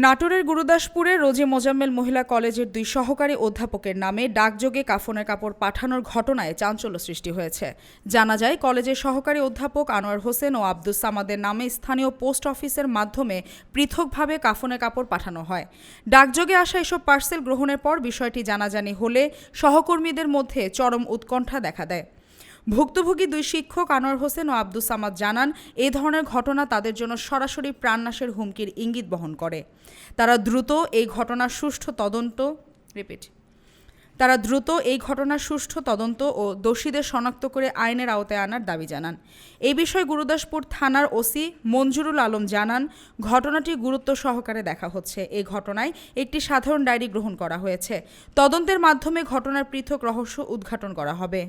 নাটোরের গুরুদাসপুরে রোজে মোজাম্মেল মহিলা কলেজের 2 সহকারী অধ্যাপকের নামে ডাকযোগে কাফনের কাপড় পাঠানোর ঘটনায় চাঞ্চল্য সৃষ্টি হয়েছে। জানা যায়, কলেজের সহকারী অধ্যাপক আনোয়ার হোসেন ও আব্দুস সামাদের নামে স্থানীয় পোস্ট অফিসের মাধ্যমে পৃথকভাবে কাফনের কাপড় পাঠানো হয়। ডাকযোগে আসা এসব পার্সেল গ্রহণের পর বিষয়টি জানাজানি হলে সহকর্মীদের মধ্যে চরম উৎকণ্ঠা দেখা দেয়। ভুক্তভোগী 2 শিক্ষক আনোয়ার হোসেন ও আব্দুস সামাদ জানান, এই ধরনের ঘটনা তাদের জন্য সরাসরি প্রাণনাশের হুমকির ইঙ্গিত বহন করে। তারা দ্রুত এই ঘটনার সুষ্ঠু তদন্ত ও দোষীদের শনাক্ত করে আইনের আওতায় আনার দাবি জানান। এই বিষয়ে গুরুদাসপুর থানার ওসি মঞ্জুরুল আলম জানান, ঘটনাটি গুরুত্ব সহকারে দেখা হচ্ছে। এই ঘটনায় একটি সাধারণ ডায়েরি গ্রহণ করা হয়েছে। তদন্তের মাধ্যমে ঘটনার পৃথক রহস্য উদ্ঘাটন করা হবে।